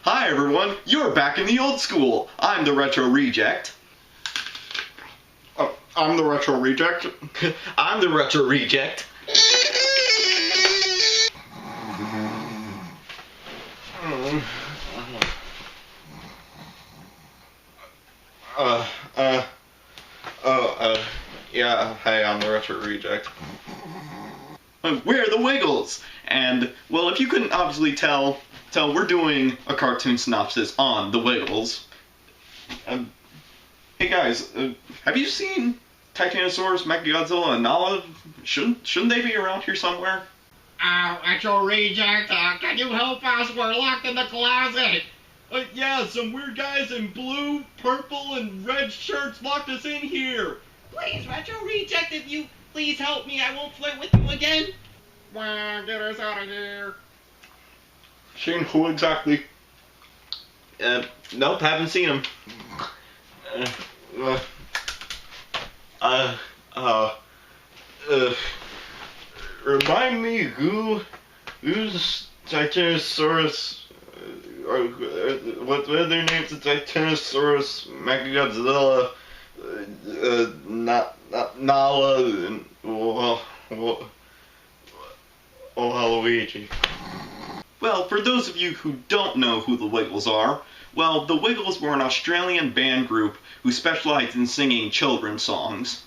Hi everyone, you're back in the old school. I'm the Retro Reject. I'm the Retro Reject. I'm the Retro Reject. Yeah, hey, I'm the Retro Reject. We're the Wiggles. And, well, if you couldn't obviously tell we're doing a cartoon synopsis on the Wiggles. Hey guys, have you seen Titanosaurus, Mechagodzilla, and Nala? Shouldn't they be around here somewhere? Retro Reject, can you help us? We're locked in the closet. Yeah, some weird guys in blue, purple, and red shirts locked us in here. Please, Retro Reject, if you please help me, I won't flirt with you again. Well, get us out of here. Seen who exactly? Nope, haven't seen him. Remind me who's Titanosaurus, what are their names? Titanosaurus, Mechagodzilla, Nala, and Luigi. Well, for those of you who don't know who the Wiggles are, well, the Wiggles were an Australian band group who specialized in singing children's songs.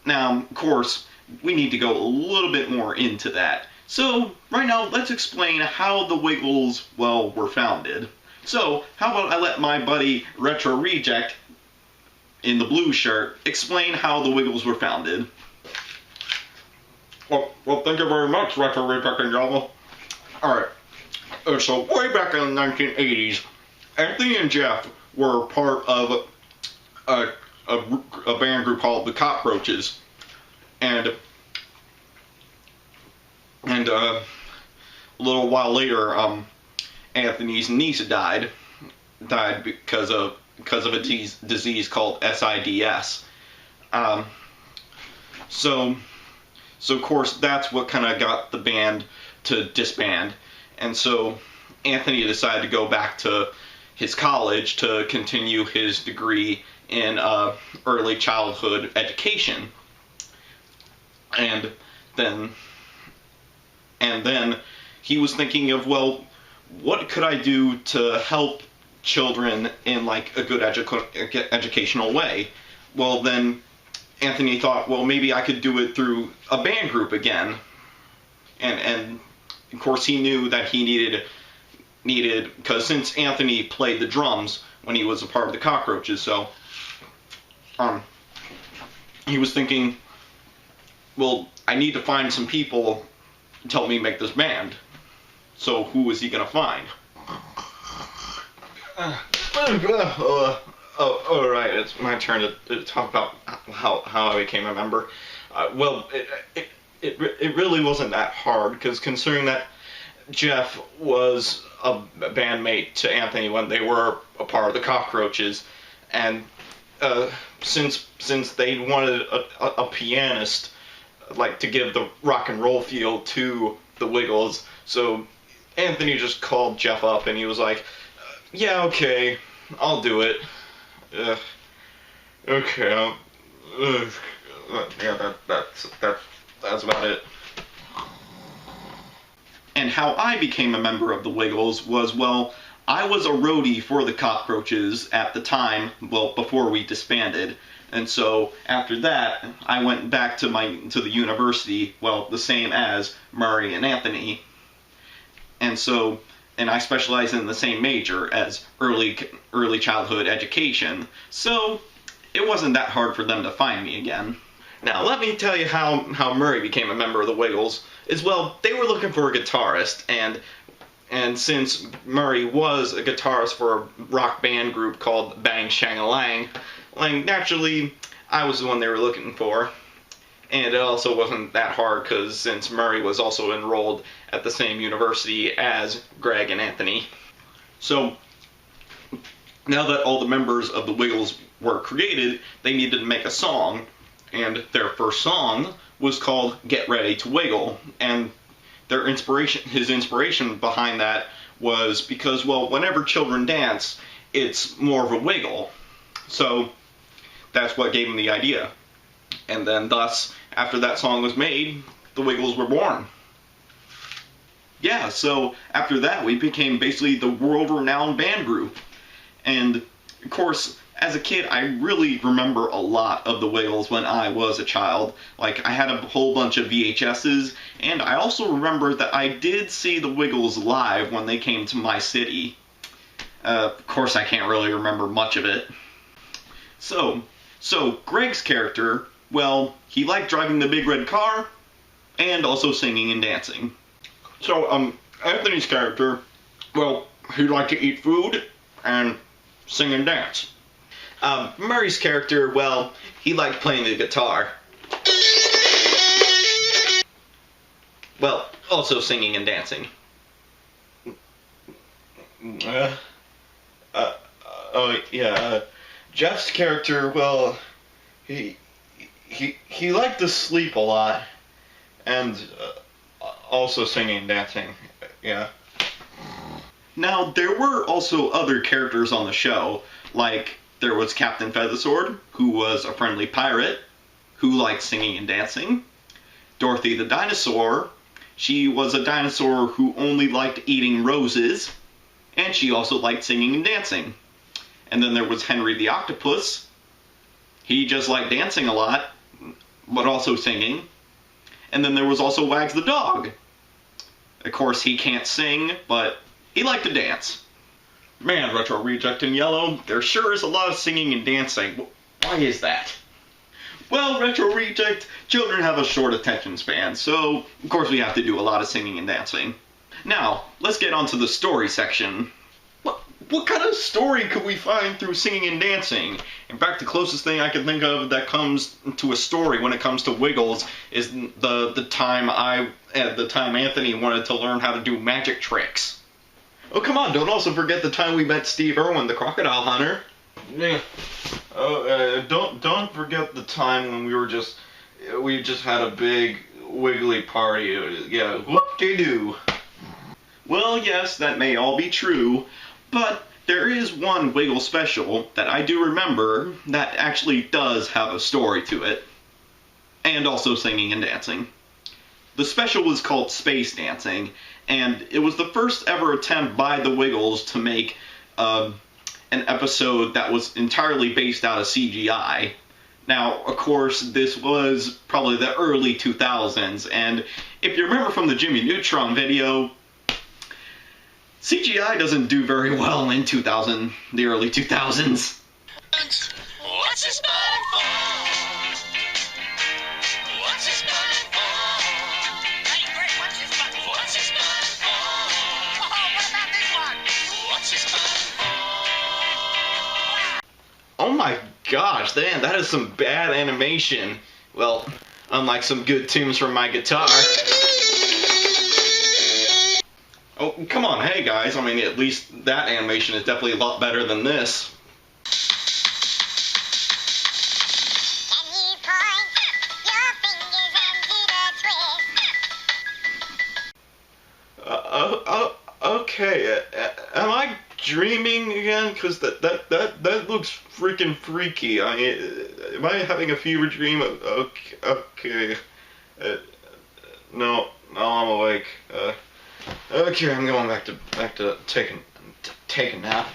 Now, of course, we need to go a little bit more into that. So, right now, let's explain how the Wiggles, well, were founded. So, how about I let my buddy Retro Reject, in the blue shirt, explain how the Wiggles were founded. Well, thank you very much, Retro Reject and y'all. Alright, so way back in the 1980s, Anthony and Jeff were part of a band group called the Cockroaches, and a little while later, Anthony's niece died because of a disease called SIDS. So of course that's what kind of got the band to disband, and so Anthony decided to go back to his college to continue his degree in early childhood education, and then he was thinking of, well, what could I do to help children in like a good educational way? Well, then Anthony thought, well, maybe I could do it through a band group again, and of course he knew that he needed, because since Anthony played the drums when he was a part of the Cockroaches, so he was thinking, well, I need to find some people to help me make this band. So who is he gonna find? Alright, it's my turn to talk about how I became a member. Well, it really wasn't that hard, because considering that Jeff was a bandmate to Anthony when they were a part of the Cockroaches, and since they wanted a pianist, like, to give the rock and roll feel to the Wiggles, so Anthony just called Jeff up and he was like, yeah, okay, I'll do it. Okay, yeah, that's about it. And how I became a member of the Wiggles was, well, I was a roadie for the Cockroaches at the time, well, before we disbanded. And so after that, I went back to the university, well, the same as Murray and Anthony. And I specialized in the same major as early childhood education. So it wasn't that hard for them to find me again. Now, let me tell you how Murray became a member of the Wiggles. Well, they were looking for a guitarist, and since Murray was a guitarist for a rock band group called Bang Shang-a-Lang, naturally, I was the one they were looking for. And it also wasn't that hard, because since Murray was also enrolled at the same university as Greg and Anthony. So, now that all the members of the Wiggles were created, they needed to make a song, and their first song was called Get Ready to Wiggle, and his inspiration behind that was because, well, whenever children dance, it's more of a wiggle. So that's what gave him the idea. And then thus, after that song was made, the Wiggles were born. Yeah, so after that we became basically the world-renowned band group. And of course, as a kid, I really remember a lot of the Wiggles when I was a child. Like, I had a whole bunch of VHSs, and I also remember that I did see the Wiggles live when they came to my city. Of course, I can't really remember much of it. So Greg's character, well, he liked driving the big red car, and also singing and dancing. So, Anthony's character, well, he liked to eat food and sing and dance. Murray's character, well, he liked playing the guitar. Well, also singing and dancing. Jeff's character, well, he liked to sleep a lot, and also singing and dancing, yeah. Now, there were also other characters on the show, like there was Captain Feathersword, who was a friendly pirate, who liked singing and dancing. Dorothy the dinosaur, she was a dinosaur who only liked eating roses, and she also liked singing and dancing. And then there was Henry the octopus. He just liked dancing a lot, but also singing. And then there was also Wags the dog. Of course, he can't sing, but he liked to dance. Man, Retro Reject in Yellow, there sure is a lot of singing and dancing. Why is that? Well, Retro Reject, children have a short attention span, so of course we have to do a lot of singing and dancing. Now, let's get on to the story section. What kind of story could we find through singing and dancing? In fact, the closest thing I can think of that comes to a story when it comes to Wiggles is the time Anthony wanted to learn how to do magic tricks. Oh, come on, don't also forget the time we met Steve Irwin, the crocodile hunter. Yeah. Don't forget the time when we just had a big wiggly party. Yeah, whoop-de-doo. Well, yes, that may all be true, but there is one Wiggle special that I do remember that actually does have a story to it. And also singing and dancing. The special was called Space Dancing, and it was the first ever attempt by the Wiggles to make an episode that was entirely based out of CGI. Now, of course, this was probably the early 2000s, and if you remember from the Jimmy Neutron video, CGI doesn't do very well in the early 2000s. What's this button for? What's this button for? Hey, Greg, what's this button for? What's this button for? Oh, what about this one? What's this button for? Oh my gosh, man, that is some bad animation. Well, unlike some good tunes from my guitar. Oh, come on, hey guys, I mean, at least that animation is definitely a lot better than this. Can you point your fingers into the twist? Okay, am I dreaming again? Because that looks freaking freaky. Am I having a fever dream? Okay. No, I'm awake. Okay, I'm going back to take a nap.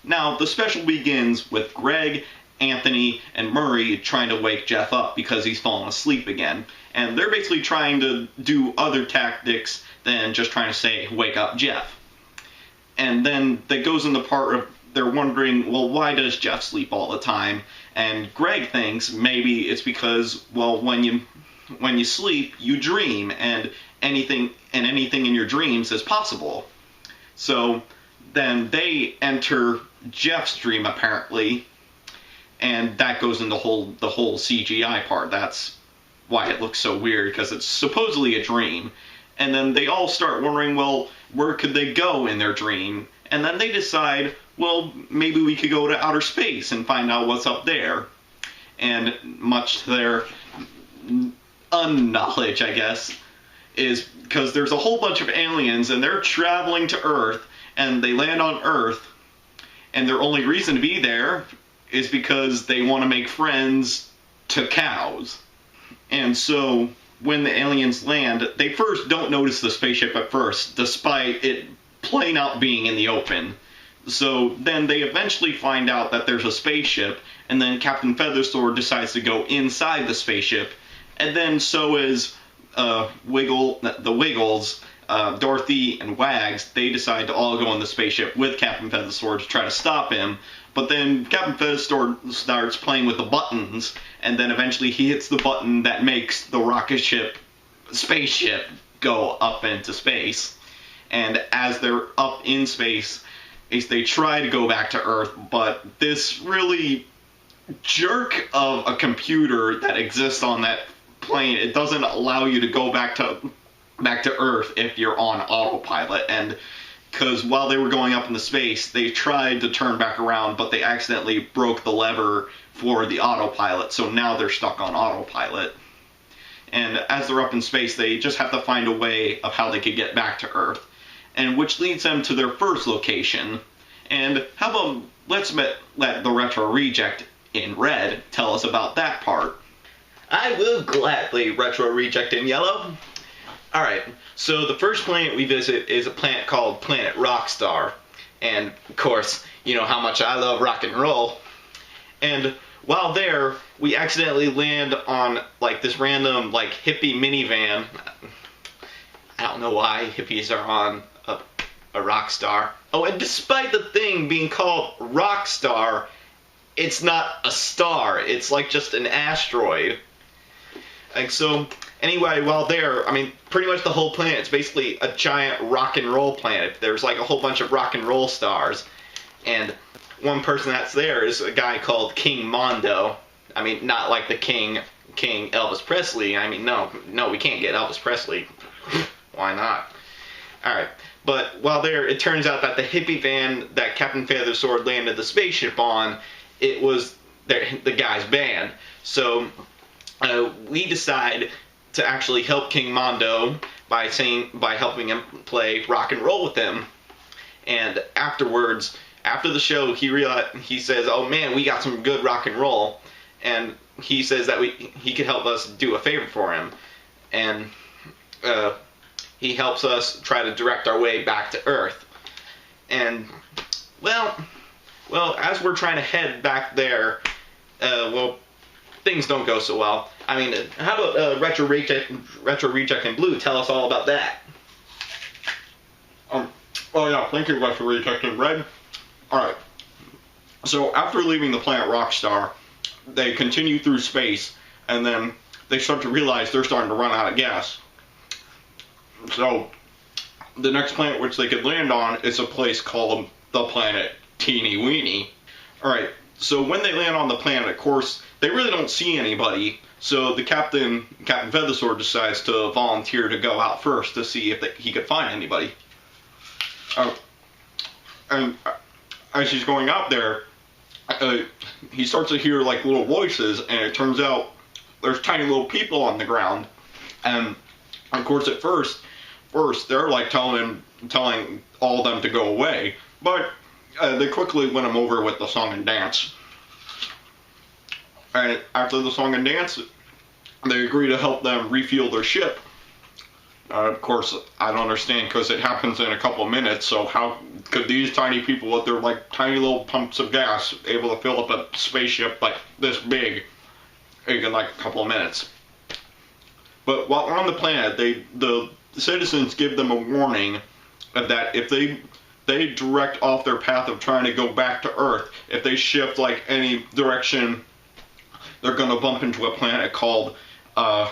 Now, the special begins with Greg, Anthony, and Murray trying to wake Jeff up because he's fallen asleep again. And they're basically trying to do other tactics than just trying to say, wake up Jeff. And then that goes in the part of they're wondering, well, why does Jeff sleep all the time? And Greg thinks maybe it's because, well, when you sleep, you dream, and anything in your dreams is possible. So then they enter Jeff's dream apparently, and that goes in the whole CGI part. That's why it looks so weird, because it's supposedly a dream. And then they all start wondering, well, where could they go in their dream? And then they decide, well, maybe we could go to outer space and find out what's up there. And much to their unknowledge, I guess, is because there's a whole bunch of aliens and they're traveling to Earth, and they land on Earth, and their only reason to be there is because they want to make friends to cows. And so when the aliens land, they first don't notice the spaceship at first, despite it plain out being in the open. So then they eventually find out that there's a spaceship, and then Captain Feathersword decides to go inside the spaceship, and then so is the Wiggles, Dorothy, and Wags. They decide to all go in the spaceship with Captain Feathersword to try to stop him. But then Captain Feathersword starts playing with the buttons, and then eventually he hits the button that makes the rocket ship spaceship go up into space. And as they're up in space, they try to go back to Earth, but this really jerk of a computer that exists on that plane, it doesn't allow you to go back to Earth if you're on autopilot. And because while they were going up into space, they tried to turn back around, but they accidentally broke the lever for the autopilot, so now they're stuck on autopilot. And as they're up in space, they just have to find a way of how they could get back to Earth, and which leads them to their first location. And how about let's let the Retro Reject in red tell us about that part. I will gladly, Retro Reject in yellow. Alright, so the first planet we visit is a planet called Planet Rockstar. And, of course, you know how much I love rock and roll. And while there, we accidentally land on, like, this random, like, hippie minivan. I don't know why hippies are on a rock star. Oh, and despite the thing being called Rockstar, it's not a star. It's, like, just an asteroid. And so, anyway, while there, I mean, pretty much the whole planet, it's basically a giant rock and roll planet. There's like a whole bunch of rock and roll stars. And one person that's there is a guy called King Mondo. I mean, not like the King Elvis Presley. I mean, no, we can't get Elvis Presley. Why not? Alright, but while there, it turns out that the hippie van that Captain Feathersword landed the spaceship on, it was the guy's band. So we decide to actually help King Mondo by helping him play rock and roll with him. And afterwards, after the show, he says, "Oh man, we got some good rock and roll," and he says that he could help us do a favor for him, and he helps us try to direct our way back to Earth. And well, as we're trying to head back there, things don't go so well. I mean, how about Retro Reject in blue? Tell us all about that. Oh yeah, thank you, Retro Reject in red. Alright, so after leaving the planet Rockstar, they continue through space, and then they start to realize they're starting to run out of gas. So, the next planet which they could land on is a place called the planet Teeny Weeny. Alright, so when they land on the planet, of course, they really don't see anybody, so the Captain Feathersword decides to volunteer to go out first to see if he could find anybody. And as he's going out there, he starts to hear like little voices, and it turns out there's tiny little people on the ground. And of course, at first they're like telling all of them to go away, but they quickly win him over with the song and dance. And after the song and dance, they agree to help them refuel their ship. Of course, I don't understand because it happens in a couple of minutes, so how could these tiny people with their like tiny little pumps of gas able to fill up a spaceship like this big in like a couple of minutes? But while on the planet, the citizens give them a warning that if they direct off their path of trying to go back to Earth, if they shift like any direction, they're gonna bump into a planet called it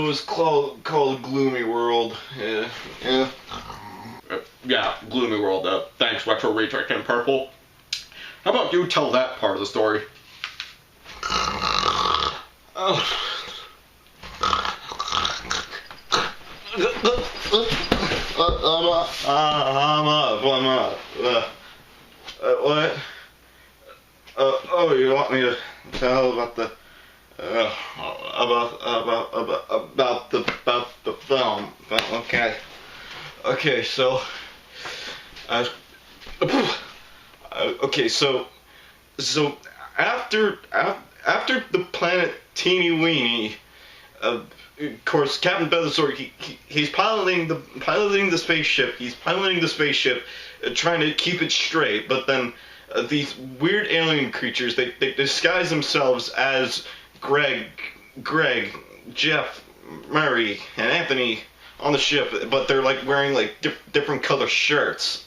was called Gloomy World. Yeah, Gloomy World. Thanks, Retro Reject in purple. How about you tell that part of the story? I'm up. What? Oh, you want me to tell about the about the film. Okay. Okay, so uh, okay, so after the planet Teeny Weeny, of course, Captain Feathersword, he's piloting the spaceship. He's piloting the spaceship, trying to keep it straight. But then these weird alien creatures, they disguise themselves as Greg, Jeff, Murray, and Anthony on the ship, but they're like wearing like different color shirts.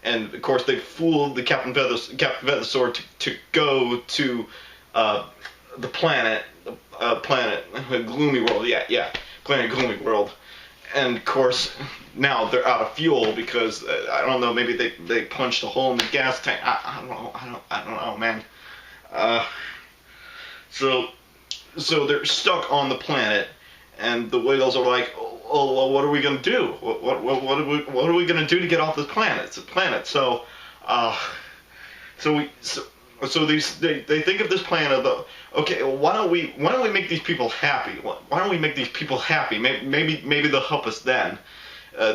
And of course, they fooled the Captain Feathersword to go to the planet, Gloomy World. Yeah, planet Gloomy World. And of course, now they're out of fuel because I don't know. Maybe they punched a hole in the gas tank. I don't know, man. So they're stuck on the planet, and the Wiggles are like, oh, well, what are we gonna do? What are we gonna do to get off this planet? It's a planet. So they think of this plan of okay, well, why don't we make these people happy? Why don't we make these people happy? Maybe they'll help us then.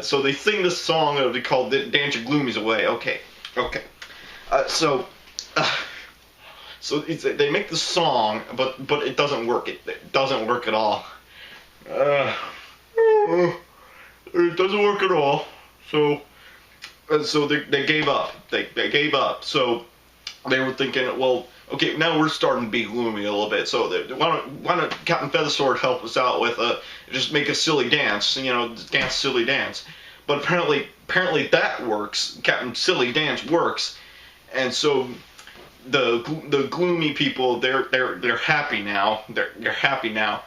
So they sing this song called "Dance Your Gloomies Away." Okay. So they make the song, but it doesn't work. It doesn't work at all. It doesn't work at all. So they gave up. They gave up. So they were thinking, well, okay, now we're starting to be gloomy a little bit. So why don't Captain Feathersword help us out with just make a silly dance, dance silly dance. But apparently that works. Captain Silly Dance works, and so the gloomy people they're happy now. They're happy now,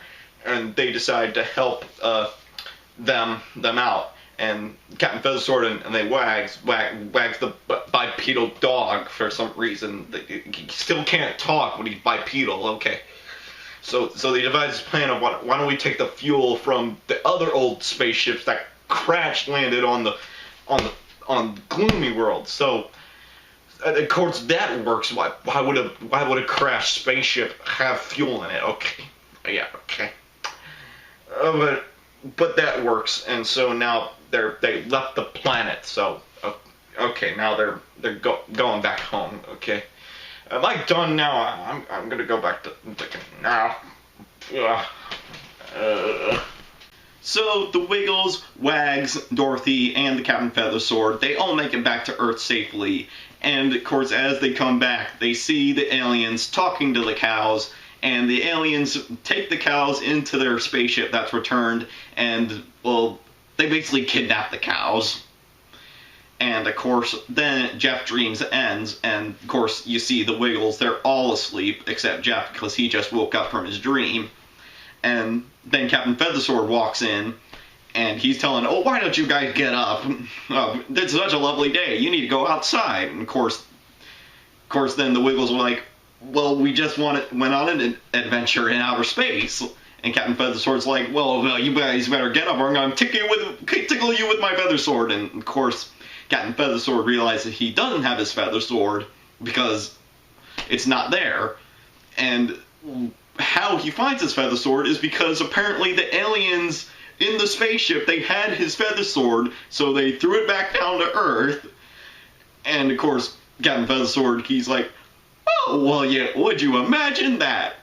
and they decide to help them out. And Captain Feathersword and they wags the bipedal dog for some reason. He still can't talk when he's bipedal. Okay, so they devise this plan of why don't we take the fuel from the other old spaceships that crash landed on Gloomy World. So of course that works. Why would a crashed spaceship have fuel in it? Okay, yeah, okay. But that works, and so now they left the planet. So okay, now they're going back home. Okay, am I done now? I'm gonna go back to now. So the Wiggles, Wags, Dorothy, and the Captain Feathersword, they all make it back to Earth safely. And of course, as they come back, they see the aliens talking to the cows. And the aliens take the cows into their spaceship that's returned, and, well, they basically kidnap the cows. And, of course, then Jeff Dreams ends, and, of course, you see the Wiggles, they're all asleep, except Jeff, because he just woke up from his dream. And then Captain Feathersword walks in, and he's telling, oh, why don't you guys get up? It's such a lovely day, you need to go outside. And, of course, then the Wiggles were like, well, we just went on an adventure in outer space. And Captain Feathersword's like, well, you guys better get up or I'm going to tickle you with my feather sword. And, of course, Captain Feathersword realizes he doesn't have his feather sword because it's not there. And how he finds his feather sword is because apparently the aliens in the spaceship, they had his feather sword, so they threw it back down to Earth. And, of course, Captain Feathersword, he's like, oh, well, yeah, would you imagine that?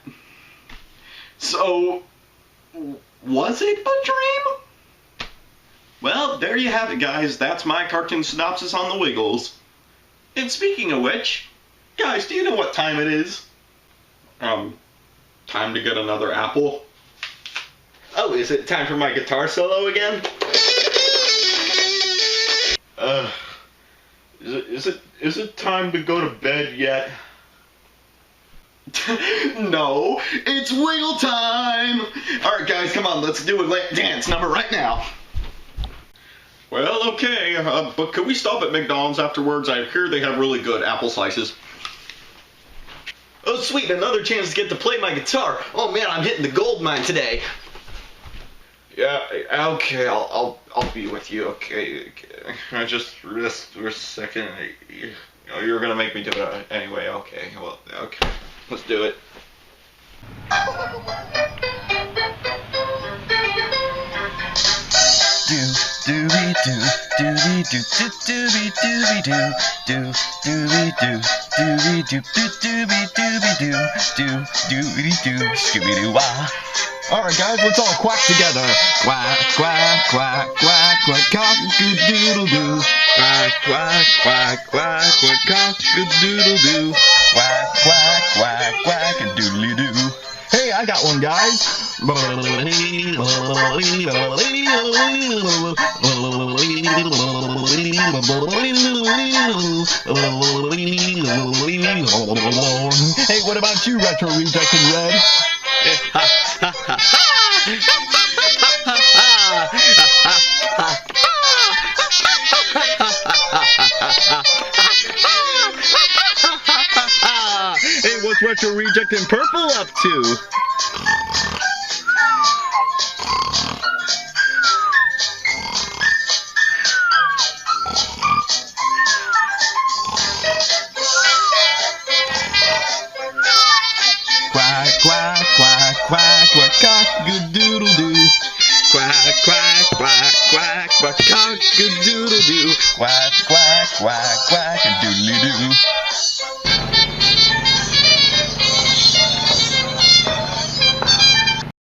So, was it a dream? Well, there you have it, guys. That's my cartoon synopsis on the Wiggles. And speaking of which, guys, do you know what time it is? Time to get another apple. Oh, is it time for my guitar solo again? Is it time to go to bed yet? No, it's Wiggle time! Alright guys, come on, let's do a dance number right now. Well, okay, but could we stop at McDonald's afterwards? I hear they have really good apple slices. Oh sweet, another chance to get to play my guitar. Oh man, I'm hitting the gold mine today. Yeah, okay, I'll be with you, okay. Just rest for a second. You're gonna make me do it anyway, okay. Well, okay. Let's do it. Dooby doo, dooby doo doo dooby dooby doo, doo dooby doo, dooby doo doo dooby dooby doo, doo dooby doo, scooby doo wah. All right, guys, let's all quack together. Quack, quack, quack, quack, quack, cock-a-doodle-doo. Quack, quack, quack, quack, quack, cock-a-doodle-doo. Quack, quack, quack, quack, and doodly doo. Hey, I got one, guys. Hey, what about you, Retro Rejected Red? Hey, what's Retro Rejected Purple up to? Quack, quack, quack, quack, quack, cock-a-doodle-doo. Quack, quack, quack, quack, quack, cock-a-doodle-doo. Quack,